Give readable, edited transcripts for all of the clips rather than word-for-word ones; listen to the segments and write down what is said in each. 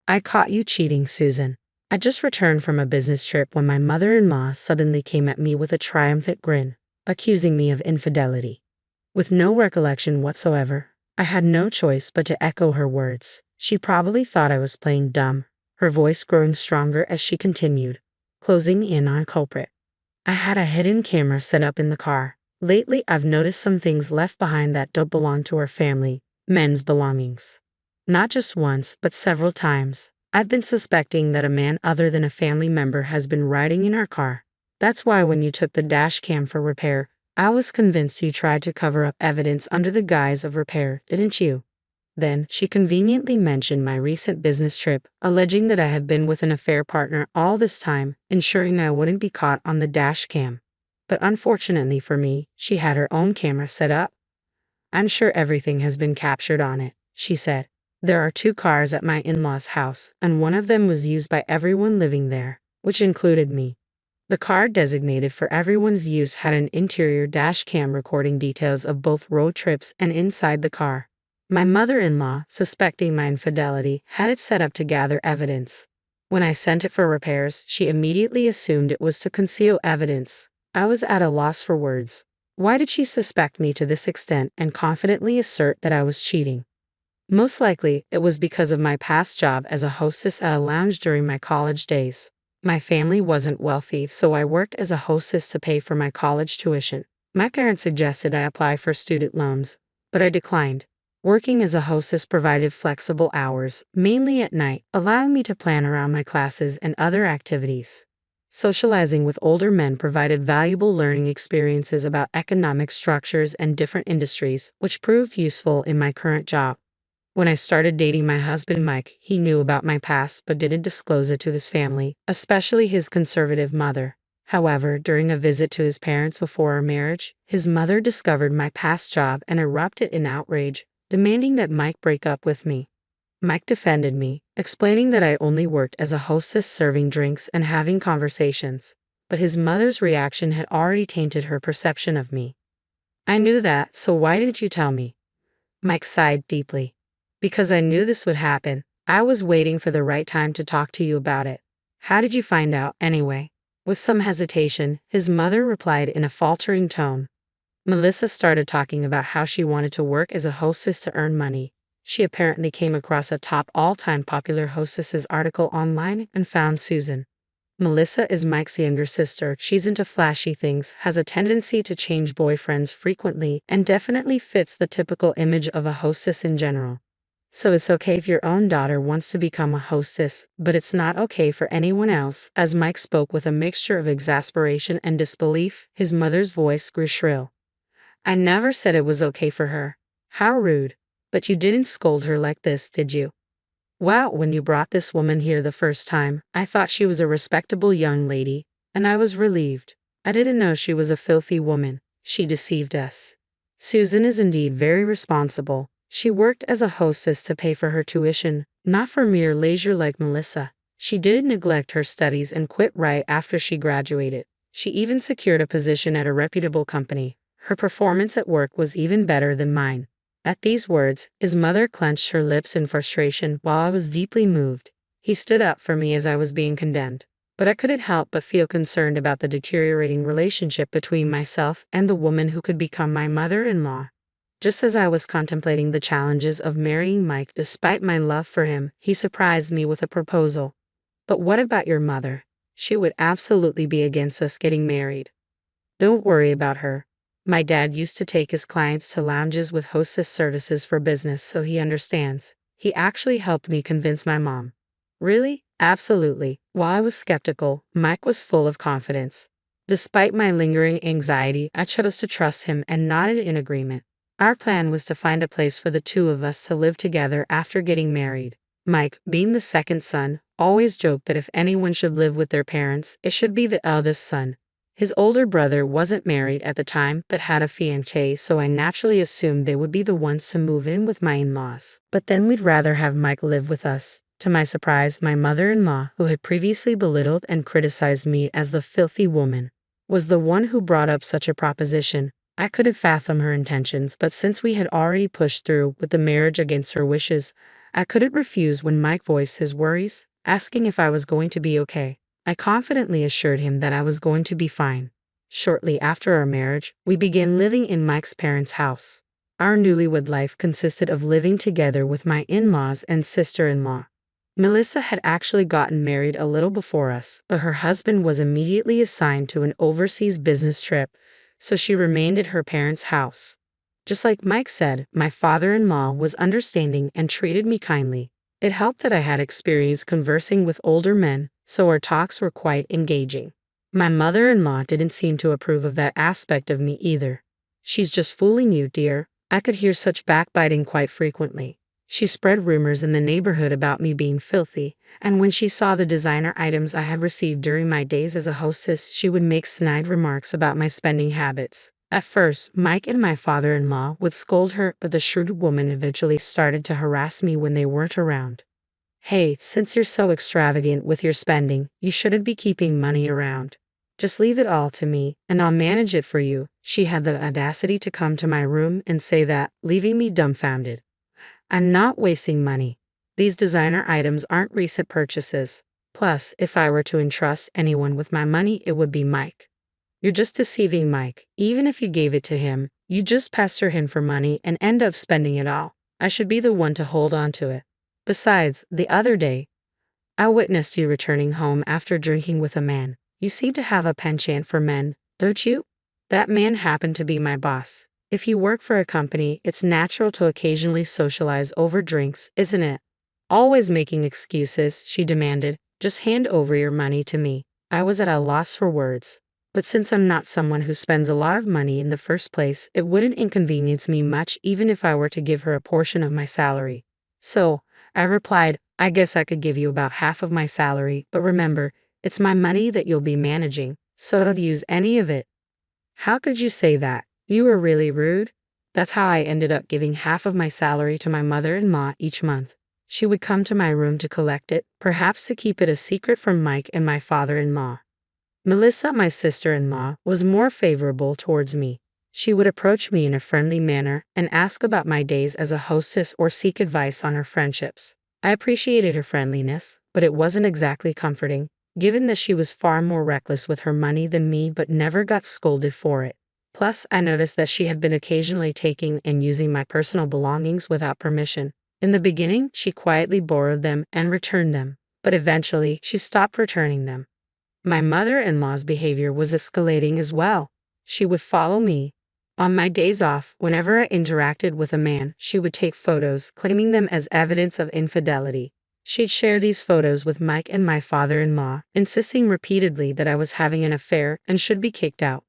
I caught you cheating, Susan. I just returned from a business trip when my mother-in-law suddenly came at me with a triumphant grin, accusing me of infidelity. With no recollection whatsoever, I had no choice but to echo her words. She probably thought I was playing dumb, her voice growing stronger as she continued, closing in on a culprit. I had a hidden camera set up in the car. Lately, I've noticed some things left behind that don't belong to our family, men's belongings. Not just once, but several times. I've been suspecting that a man other than a family member has been riding in our car. That's why when you took the dash cam for repair, I was convinced you tried to cover up evidence under the guise of repair, didn't you? Then, she conveniently mentioned my recent business trip, alleging that I had been with an affair partner all this time, ensuring I wouldn't be caught on the dash cam. But unfortunately for me, she had her own camera set up. I'm sure everything has been captured on it, she said. There are 2 cars at my in-laws' house, and one of them was used by everyone living there, which included me. The car designated for everyone's use had an interior dash cam recording details of both road trips and inside the car. My mother-in-law, suspecting my infidelity, had it set up to gather evidence. When I sent it for repairs, she immediately assumed it was to conceal evidence. I was at a loss for words. Why did she suspect me to this extent and confidently assert that I was cheating? Most likely, it was because of my past job as a hostess at a lounge during my college days. My family wasn't wealthy, so I worked as a hostess to pay for my college tuition. My parents suggested I apply for student loans, but I declined. Working as a hostess provided flexible hours, mainly at night, allowing me to plan around my classes and other activities. Socializing with older men provided valuable learning experiences about economic structures and different industries, which proved useful in my current job. When I started dating my husband Mike, he knew about my past but didn't disclose it to his family, especially his conservative mother. However, during a visit to his parents before our marriage, his mother discovered my past job and erupted in outrage, demanding that Mike break up with me. Mike defended me, explaining that I only worked as a hostess serving drinks and having conversations, but his mother's reaction had already tainted her perception of me. I knew that, so why didn't you tell me? Mike sighed deeply. Because I knew this would happen. I was waiting for the right time to talk to you about it. How did you find out, anyway? With some hesitation, his mother replied in a faltering tone. Melissa started talking about how she wanted to work as a hostess to earn money. She apparently came across a top all-time popular hostesses article online and found Susan. Melissa is Mike's younger sister. She's into flashy things, has a tendency to change boyfriends frequently, and definitely fits the typical image of a hostess in general. So it's okay if your own daughter wants to become a hostess, but it's not okay for anyone else. As Mike spoke with a mixture of exasperation and disbelief, his mother's voice grew shrill. I never said it was okay for her. How rude. But you didn't scold her like this, did you? Well, when you brought this woman here the first time, I thought she was a respectable young lady, and I was relieved. I didn't know she was a filthy woman. She deceived us. Susan is indeed very responsible. She worked as a hostess to pay for her tuition, not for mere leisure like Melissa. She didn't neglect her studies and quit right after she graduated. She even secured a position at a reputable company. Her performance at work was even better than mine. At these words, his mother clenched her lips in frustration while I was deeply moved. He stood up for me as I was being condemned, but I couldn't help but feel concerned about the deteriorating relationship between myself and the woman who could become my mother-in-law. Just as I was contemplating the challenges of marrying Mike despite my love for him, he surprised me with a proposal. But what about your mother? She would absolutely be against us getting married. Don't worry about her. My dad used to take his clients to lounges with hostess services for business, so he understands. He actually helped me convince my mom. Really? Absolutely. While I was skeptical, Mike was full of confidence. Despite my lingering anxiety, I chose to trust him and nodded in agreement. Our plan was to find a place for the 2 of us to live together after getting married. Mike, being the second son, always joked that if anyone should live with their parents, it should be the eldest son. His older brother wasn't married at the time but had a fiancée, so I naturally assumed they would be the ones to move in with my in-laws. But then we'd rather have Mike live with us. To my surprise, my mother-in-law, who had previously belittled and criticized me as the filthy woman, was the one who brought up such a proposition. I couldn't fathom her intentions, but since we had already pushed through with the marriage against her wishes, I couldn't refuse when Mike voiced his worries, asking if I was going to be okay. I confidently assured him that I was going to be fine. Shortly after our marriage, we began living in Mike's parents' house. Our newlywed life consisted of living together with my in-laws and sister-in-law. Melissa had actually gotten married a little before us, but her husband was immediately assigned to an overseas business trip, so she remained at her parents' house. Just like Mike said, my father-in-law was understanding and treated me kindly. It helped that I had experience conversing with older men, so our talks were quite engaging. My mother-in-law didn't seem to approve of that aspect of me either. "She's just fooling you, dear." I could hear such backbiting quite frequently. She spread rumors in the neighborhood about me being filthy, and when she saw the designer items I had received during my days as a hostess, she would make snide remarks about my spending habits. At first, Mike and my father-in-law would scold her, but the shrewd woman eventually started to harass me when they weren't around. "Hey, since you're so extravagant with your spending, you shouldn't be keeping money around. Just leave it all to me, and I'll manage it for you." She had the audacity to come to my room and say that, leaving me dumbfounded. I'm not wasting money. These designer items aren't recent purchases. Plus, if I were to entrust anyone with my money, it would be Mike. "You're just deceiving Mike. Even if you gave it to him, you just pester him for money and end up spending it all. I should be the one to hold on to it. Besides, the other day, I witnessed you returning home after drinking with a man. You seem to have a penchant for men, don't you?" That man happened to be my boss. If you work for a company, it's natural to occasionally socialize over drinks, isn't it? Always making excuses, she demanded. "Just hand over your money to me." I was at a loss for words. But since I'm not someone who spends a lot of money in the first place, it wouldn't inconvenience me much even if I were to give her a portion of my salary. So, I replied, "I guess I could give you about half of my salary, but remember, it's my money that you'll be managing, so don't use any of it." "How could you say that? You were really rude." That's how I ended up giving half of my salary to my mother-in-law each month. She would come to my room to collect it, perhaps to keep it a secret from Mike and my father-in-law. Melissa, my sister-in-law, was more favorable towards me. She would approach me in a friendly manner and ask about my days as a hostess or seek advice on her friendships. I appreciated her friendliness, but it wasn't exactly comforting, given that she was far more reckless with her money than me but never got scolded for it. Plus, I noticed that she had been occasionally taking and using my personal belongings without permission. In the beginning, she quietly borrowed them and returned them, but eventually, she stopped returning them. My mother-in-law's behavior was escalating as well. She would follow me. On my days off, whenever I interacted with a man, she would take photos, claiming them as evidence of infidelity. She'd share these photos with Mike and my father-in-law, insisting repeatedly that I was having an affair and should be kicked out.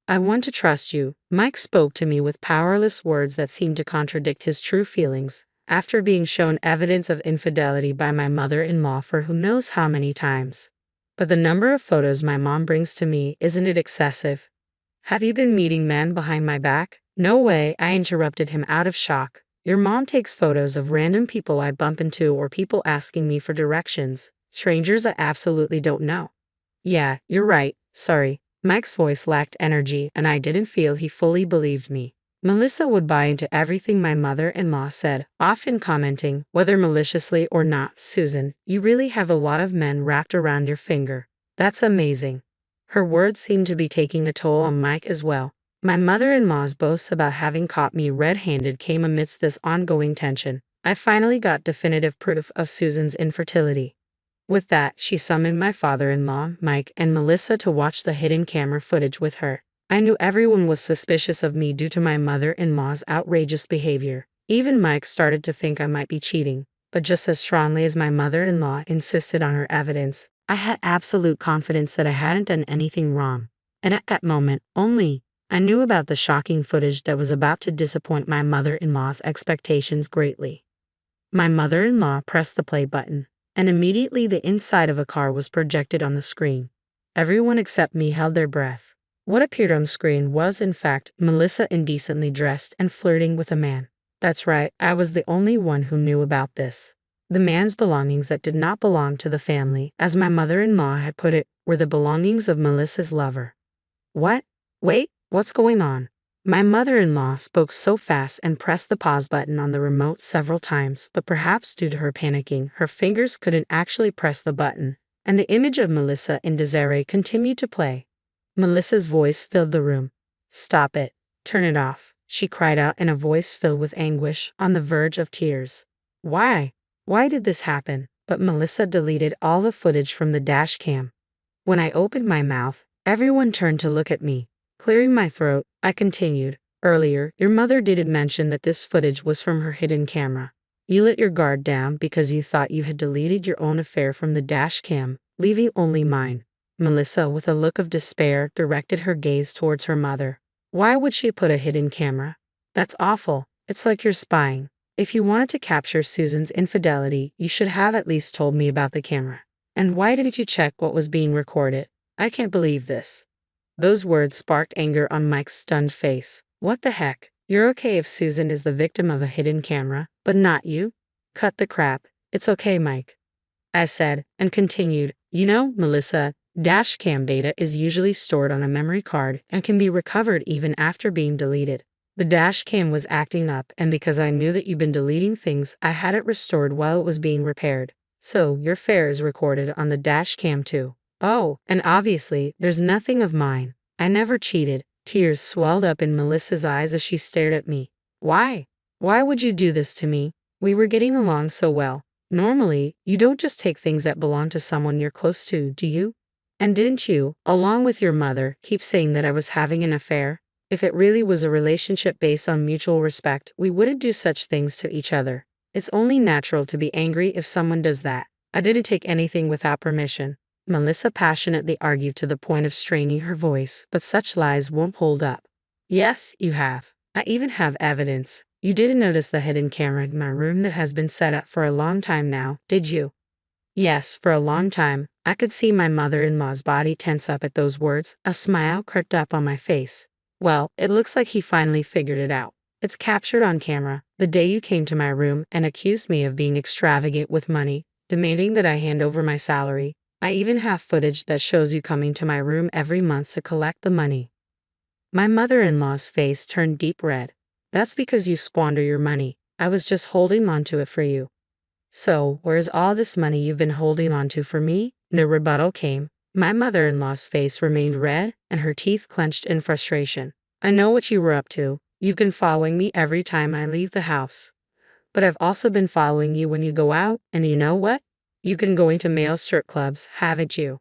"I want to trust you." Mike spoke to me with powerless words that seemed to contradict his true feelings, after being shown evidence of infidelity by my mother-in-law for who knows how many times. "But the number of photos my mom brings to me, isn't it excessive? Have you been meeting men behind my back?" "No way," I interrupted him out of shock. "Your mom takes photos of random people I bump into or people asking me for directions, strangers I absolutely don't know." "Yeah, you're right, sorry." Mike's voice lacked energy, and I didn't feel he fully believed me. Melissa would buy into everything my mother-in-law said, often commenting, whether maliciously or not, "Susan, you really have a lot of men wrapped around your finger. That's amazing." Her words seemed to be taking a toll on Mike as well. My mother-in-law's boasts about having caught me red-handed came amidst this ongoing tension. I finally got definitive proof of Susan's infertility. With that, she summoned my father-in-law, Mike, and Melissa to watch the hidden camera footage with her. I knew everyone was suspicious of me due to my mother-in-law's outrageous behavior. Even Mike started to think I might be cheating, but just as strongly as my mother-in-law insisted on her evidence, I had absolute confidence that I hadn't done anything wrong. And at that moment, only, I knew about the shocking footage that was about to disappoint my mother-in-law's expectations greatly. My mother-in-law pressed the play button, and immediately the inside of a car was projected on the screen. Everyone except me held their breath. What appeared on screen was, in fact, Melissa indecently dressed and flirting with a man. That's right, I was the only one who knew about this. The man's belongings that did not belong to the family, as my mother-in-law had put it, were the belongings of Melissa's lover. What? Wait, what's going on? My mother-in-law spoke so fast and pressed the pause button on the remote several times, but perhaps due to her panicking, her fingers couldn't actually press the button, and the image of Melissa and Desiree continued to play. Melissa's voice filled the room. "Stop it. Turn it off," she cried out in a voice filled with anguish, on the verge of tears. Why? Why did this happen? But Melissa deleted all the footage from the dash cam. When I opened my mouth, everyone turned to look at me. Clearing my throat, I continued. "Earlier, your mother did mention that this footage was from her hidden camera. You let your guard down because you thought you had deleted your own affair from the dash cam, leaving only mine." Melissa, with a look of despair, directed her gaze towards her mother. "Why would she put a hidden camera? That's awful. It's like you're spying. If you wanted to capture Susan's infidelity, you should have at least told me about the camera. And why didn't you check what was being recorded? I can't believe this." Those words sparked anger on Mike's stunned face. "What the heck? You're okay if Susan is the victim of a hidden camera, but not you? Cut the crap. It's okay, Mike," I said, and continued. "You know, Melissa, dash cam data is usually stored on a memory card and can be recovered even after being deleted. The dash cam was acting up, and because I knew that you've been deleting things, I had it restored while it was being repaired. So, your fare is recorded on the dash cam too. Oh, and obviously, there's nothing of mine. I never cheated." Tears swelled up in Melissa's eyes as she stared at me. "Why? Why would you do this to me? We were getting along so well. Normally, you don't just take things that belong to someone you're close to, do you? And didn't you, along with your mother, keep saying that I was having an affair? If it really was a relationship based on mutual respect, we wouldn't do such things to each other. It's only natural to be angry if someone does that. I didn't take anything without permission." Melissa passionately argued to the point of straining her voice, but such lies won't hold up. "Yes, you have. I even have evidence. You didn't notice the hidden camera in my room that has been set up for a long time now, did you?" "Yes, for a long time." I could see my mother-in-law's body tense up at those words. A smile crept up on my face. "Well, it looks like he finally figured it out. It's captured on camera, the day you came to my room and accused me of being extravagant with money, demanding that I hand over my salary. I even have footage that shows you coming to my room every month to collect the money." My mother-in-law's face turned deep red. "That's because you squander your money. I was just holding on to it for you." "So, where's all this money you've been holding on to for me?" No rebuttal came. My mother-in-law's face remained red, and her teeth clenched in frustration. "I know what you were up to. You've been following me every time I leave the house. But I've also been following you when you go out, and you know what? You've been going to male strip clubs, haven't you?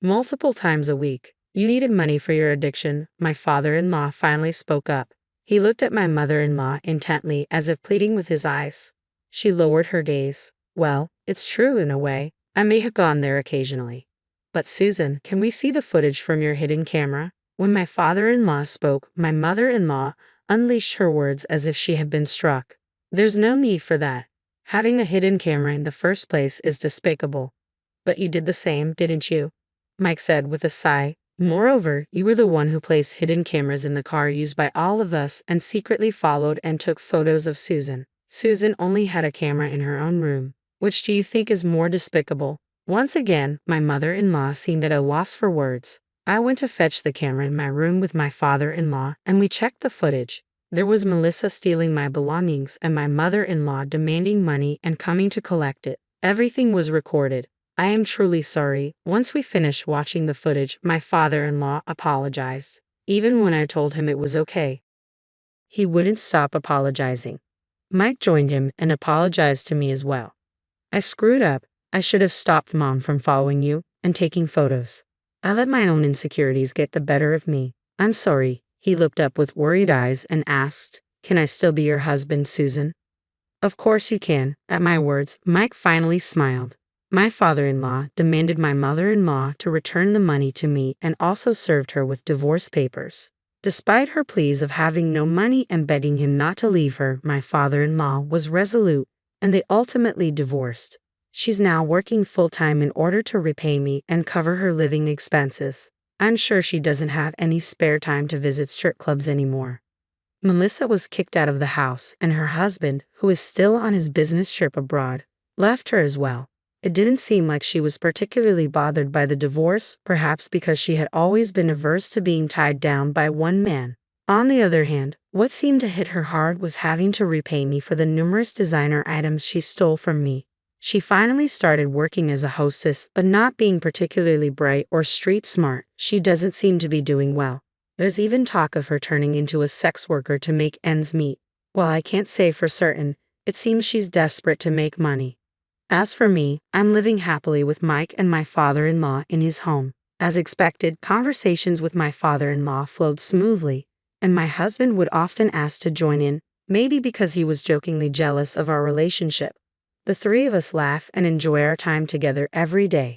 Multiple times a week. You needed money for your addiction." My father-in-law finally spoke up. He looked at my mother-in-law intently, as if pleading with his eyes. She lowered her gaze. "Well, it's true in a way. I may have gone there occasionally. But Susan, can we see the footage from your hidden camera?" When my father-in-law spoke, my mother-in-law unleashed her words as if she had been struck. "There's no need for that. Having a hidden camera in the first place is despicable. But you did the same, didn't you?" Mike said with a sigh. "Moreover, you were the one who placed hidden cameras in the car used by all of us and secretly followed and took photos of Susan. Susan only had a camera in her own room. Which do you think is more despicable?" Once again, my mother-in-law seemed at a loss for words. I went to fetch the camera in my room with my father-in-law, and we checked the footage. There was Melissa stealing my belongings and my mother-in-law demanding money and coming to collect it. Everything was recorded. I am truly sorry. Once we finished watching the footage, my father-in-law apologized. Even when I told him it was okay, he wouldn't stop apologizing. Mike joined him and apologized to me as well. "I screwed up. I should have stopped Mom from following you and taking photos. I let my own insecurities get the better of me. I'm sorry." He looked up with worried eyes and asked, "Can I still be your husband, Susan?" "Of course you can." At my words, Mike finally smiled. My father-in-law demanded my mother-in-law to return the money to me and also served her with divorce papers. Despite her pleas of having no money and begging him not to leave her, my father-in-law was resolute, and they ultimately divorced. She's now working full-time in order to repay me and cover her living expenses. I'm sure she doesn't have any spare time to visit strip clubs anymore. Melissa was kicked out of the house, and her husband, who is still on his business trip abroad, left her as well. It didn't seem like she was particularly bothered by the divorce, perhaps because she had always been averse to being tied down by one man. On the other hand, what seemed to hit her hard was having to repay me for the numerous designer items she stole from me. She finally started working as a hostess, but not being particularly bright or street smart, she doesn't seem to be doing well. There's even talk of her turning into a sex worker to make ends meet. While I can't say for certain, it seems she's desperate to make money. As for me, I'm living happily with Mike and my father-in-law in his home. As expected, conversations with my father-in-law flowed smoothly, and my husband would often ask to join in, maybe because he was jokingly jealous of our relationship. The three of us laugh and enjoy our time together every day.